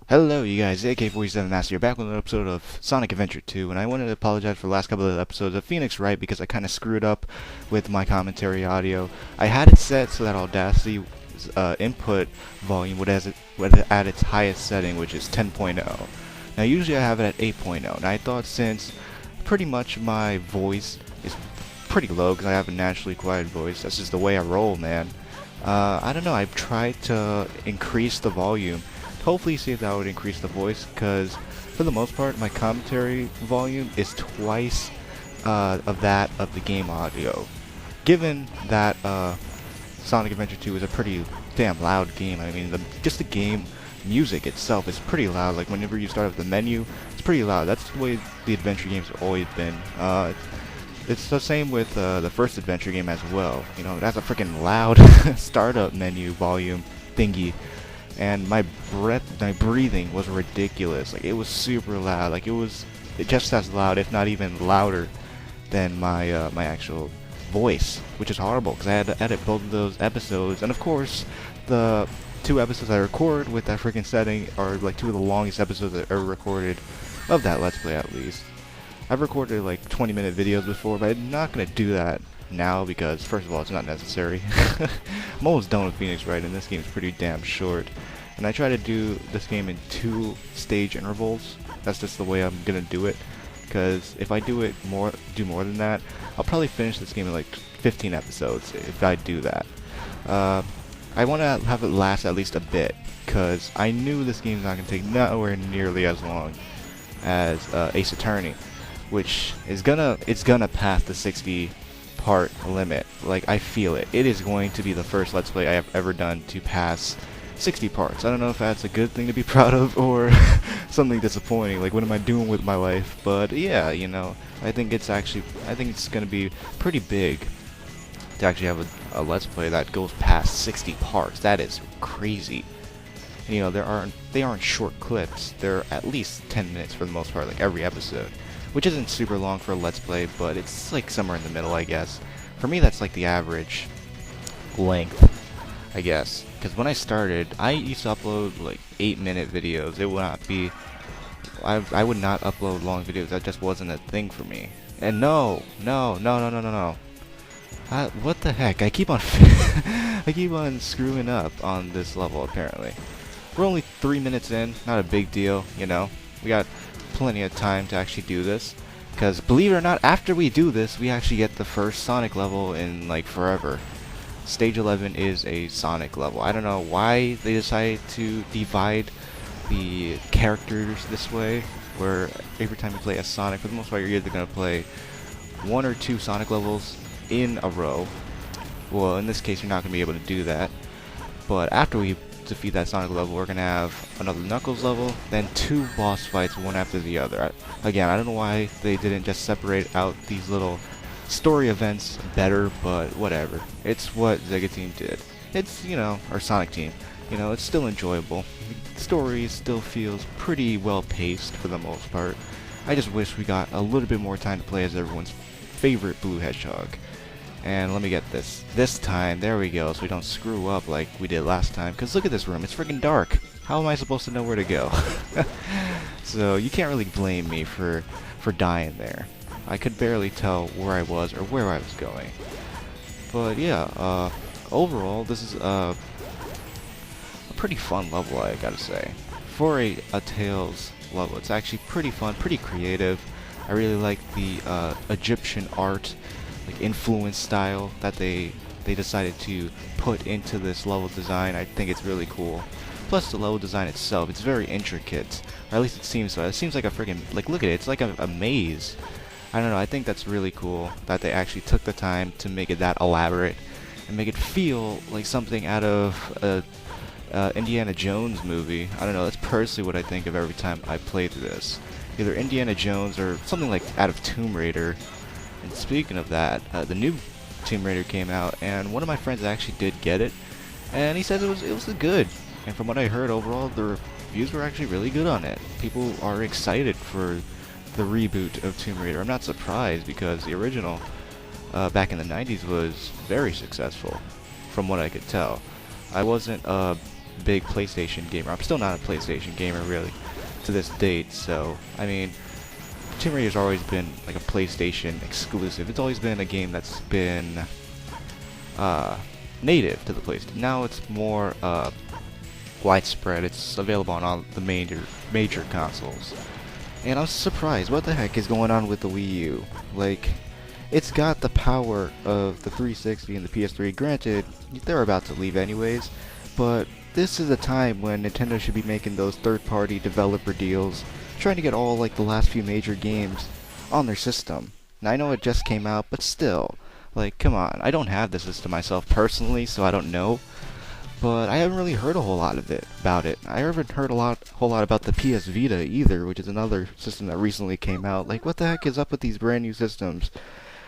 Hello, you guys. AK-47 Master here, back with another episode of Sonic Adventure 2, and I wanted to apologize for the last couple of episodes of Phoenix Wright because I kind of screwed up with my commentary audio. I had it set so that Audacity's input volume would at its highest setting, which is 10.0. Now, usually I have it at 8.0, and I thought since pretty much my voice is pretty low because I have a naturally quiet voice, that's just the way I roll, man. I don't know, I've tried to increase the volume. Hopefully see if that would increase the voice, because for the most part my commentary volume is twice of that of the game audio. Given that Sonic Adventure 2 is a pretty damn loud game, I mean just the game music itself is pretty loud. Like whenever you start up the menu, it's pretty loud. That's the way the adventure games have always been. It's the same with the first adventure game as well. You know, that's a freaking loud startup menu volume thingy. And my breathing was ridiculous. Like, it was super loud. Like, it was just as loud, if not even louder, than my my actual voice, which is horrible because I had to edit both of those episodes. And of course, the two episodes I record with that freaking setting are like two of the longest episodes I've ever recorded of that Let's Play, at least. I've recorded like 20-minute videos before, but I'm not gonna do that now because, first of all, it's not necessary. I'm almost done with Phoenix Wright, and this game's pretty damn short. And I try to do this game in 2-stage intervals. That's just the way I'm gonna do it. Because if I do more than that, I'll probably finish this game in like 15 episodes if I do that. I want to have it last at least a bit, because I knew this game's not gonna take nowhere nearly as long as Ace Attorney, which is gonna pass the 60 part limit. Like, I feel it. It is going to be the first Let's Play I have ever done to pass 60 parts. I don't know if that's a good thing to be proud of or something disappointing. Like, what am I doing with my life? But yeah, you know, I think it's gonna be pretty big to actually have a Let's Play that goes past 60 parts. That is crazy. And, you know, they aren't short clips. They're at least 10 minutes for the most part, like every episode, which isn't super long for a Let's Play, but it's like somewhere in the middle, I guess. For me, that's like the average length, I guess. Because when I started, I used to upload like 8-minute videos. It would not be... I would not upload long videos. That just wasn't a thing for me. And no. What the heck? I keep on I keep on screwing up on this level, apparently. We're only 3 minutes in. Not a big deal, you know. We got plenty of time to actually do this. Because believe it or not, after we do this, we actually get the first Sonic level in like forever. Stage 11 is a Sonic level. I don't know why they decided to divide the characters this way, where every time you play as Sonic, for the most part, you're either going to play 1 or 2 Sonic levels in a row. Well, in this case, you're not going to be able to do that. But after we defeat that Sonic level, we're going to have another Knuckles level, then 2 boss fights, one after the other. Again, I don't know why they didn't just separate out these little story events better, but whatever. It's what Sega Team did. It's, you know, our Sonic Team. You know, it's still enjoyable. The story still feels pretty well paced for the most part. I just wish we got a little bit more time to play as everyone's favorite Blue Hedgehog. And let me get this. This time, there we go, so we don't screw up like we did last time. Because look at this room, it's freaking dark. How am I supposed to know where to go? So you can't really blame me for dying there. I could barely tell where I was or where I was going. But yeah, overall, this is a pretty fun level, I gotta say. For a Tails level, it's actually pretty fun, pretty creative. I really like the Egyptian art, like influence style that they decided to put into this level design. I think it's really cool. Plus the level design itself, it's very intricate, or at least it seems so. It seems like a freaking, like, look at it, it's like a maze. I don't know, I think that's really cool that they actually took the time to make it that elaborate and make it feel like something out of a Indiana Jones movie. I don't know, that's personally what I think of every time I play through this. Either Indiana Jones or something like out of Tomb Raider. And speaking of that, the new Tomb Raider came out, and one of my friends actually did get it, and he says it was good. And from what I heard, overall, the reviews were actually really good on it. People are excited for the reboot of Tomb Raider. I'm not surprised because the original back in the 90s was very successful, from what I could tell. I wasn't a big PlayStation gamer. I'm still not a PlayStation gamer really to this date, so I mean, Tomb Raider's always been like a PlayStation exclusive. It's always been a game that's been native to the PlayStation. Now it's more widespread. It's available on all the major consoles. And I was surprised. What the heck is going on with the Wii U? Like, it's got the power of the 360 and the PS3. Granted, they're about to leave anyways, but this is a time when Nintendo should be making those third-party developer deals, trying to get all like the last few major games on their system. Now I know it just came out, but still, like, come on. I don't have the system myself personally, so I don't know. But I haven't really heard a whole lot about it. I haven't heard a whole lot about the PS Vita either, which is another system that recently came out. Like, what the heck is up with these brand new systems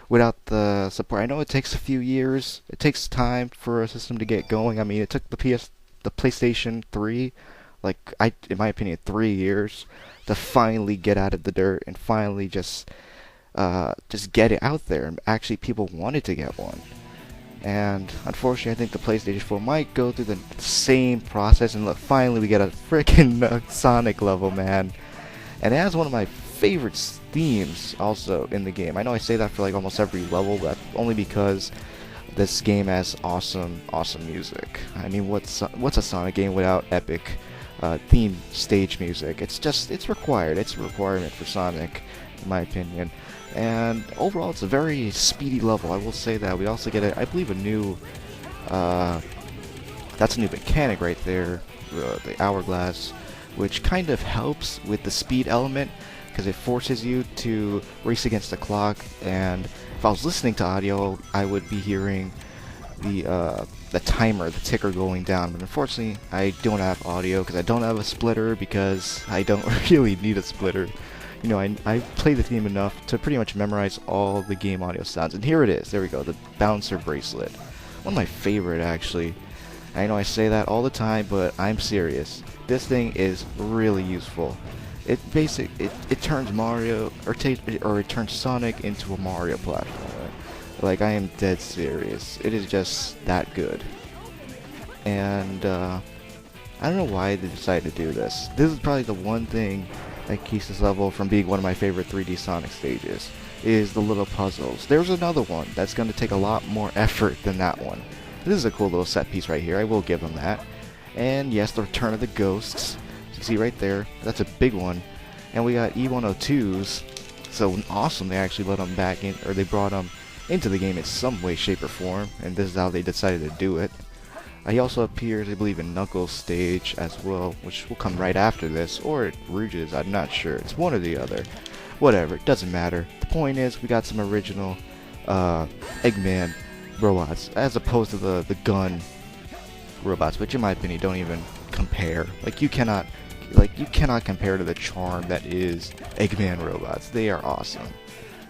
without the support? I know it takes a few years. It takes time for a system to get going. I mean, it took the PlayStation 3, like, in my opinion, 3 years to finally get out of the dirt and finally just get it out there. And actually, people wanted to get one. And unfortunately, I think the PlayStation 4 might go through the same process. And look, finally we get a freaking Sonic level, man. And it has one of my favorite themes also in the game. I know I say that for like almost every level, but only because this game has awesome music. I mean, what's a Sonic game without epic theme stage music? It's required. It's a requirement for Sonic, in my opinion. And overall, it's a very speedy level. I will say that. We also get, I believe, a new, that's a new mechanic right there, the hourglass, which kind of helps with the speed element, because it forces you to race against the clock. And if I was listening to audio, I would be hearing the timer, the ticker going down. But unfortunately, I don't have audio because I don't have a splitter, because I don't really need a splitter. You know, I play the theme enough to pretty much memorize all the game audio sounds. And here it is. There we go. The bouncer bracelet. One of my favorite, actually. I know I say that all the time, but I'm serious. This thing is really useful. It turns Mario, or it turns Sonic into a Mario platformer. Like, I am dead serious. It is just that good. And I don't know why they decided to do this. This is probably the one thing that keeps this level from being one of my favorite 3D Sonic stages, is the little puzzles. There's another one that's going to take a lot more effort than that one. This is a cool little set piece right here, I will give them that. And yes, the return of the ghosts. As you see right there, that's a big one. And we got E102s, so awesome they actually let them back in, or they brought them into the game in some way, shape, or form, and this is how they decided to do it. He also appears, I believe, in Knuckles' stage as well, which will come right after this, or Rouge's, I'm not sure. It's one or the other. Whatever, it doesn't matter. The point is, we got some original Eggman robots, as opposed to the gun robots, which in my opinion don't even compare. You cannot compare to the charm that is Eggman robots. They are awesome.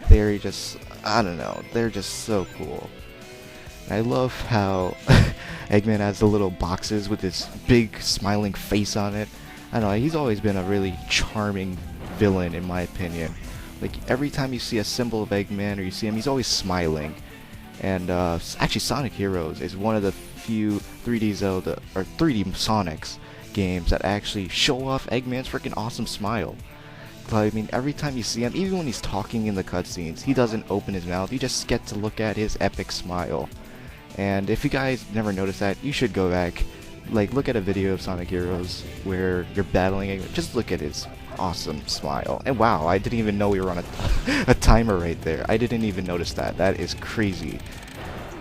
They're just, I don't know, they're just so cool. I love how Eggman has the little boxes with this big smiling face on it. I don't know, he's always been a really charming villain in my opinion. Like, every time you see a symbol of Eggman or you see him, he's always smiling. And actually Sonic Heroes is one of the few 3D Zelda, or 3D Sonics games that actually show off Eggman's freaking awesome smile. I mean, every time you see him, even when he's talking in the cutscenes, he doesn't open his mouth, you just get to look at his epic smile. And if you guys never noticed that, you should go back, look at a video of Sonic Heroes where you're battling it. Just look at his awesome smile. And wow, I didn't even know we were on a timer right there. I didn't even notice that. That is crazy.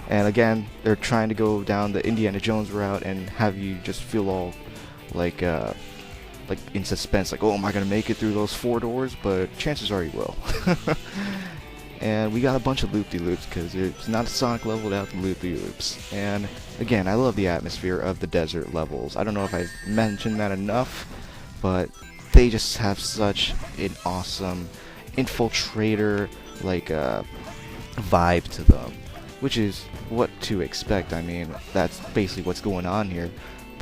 And again, they're trying to go down the Indiana Jones route and have you just feel all like in suspense, like, oh, am I gonna make it through those 4 doors? But chances are you will. And we got a bunch of loop-de-loops, because it's not a Sonic level without the loop-de-loops. And again, I love the atmosphere of the desert levels. I don't know if I mentioned that enough, but they just have such an awesome infiltrator vibe to them, which is what to expect. I mean, that's basically what's going on here.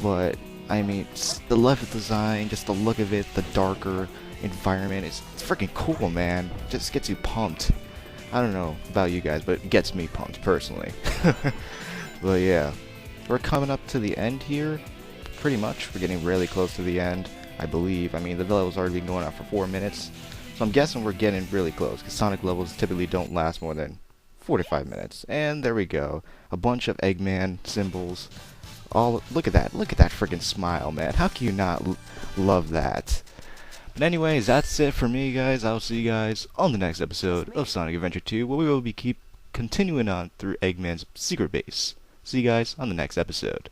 But I mean, the level design, just the look of it, the darker environment, it's freaking cool, man. It just gets you pumped. I don't know about you guys, but it gets me pumped personally. But yeah, we're coming up to the end here. pretty much. We're getting really close to the end, I believe. I mean, the level's already been going on for 4 minutes, so I'm guessing we're getting really close, because Sonic levels typically don't last more than 45 minutes. And there we go. A bunch of Eggman symbols. Look at that freaking smile, man. How can you not love that? But anyways, that's it for me, guys. I'll see you guys on the next episode of Sonic Adventure 2, where we will be continuing on through Eggman's secret base. See you guys on the next episode.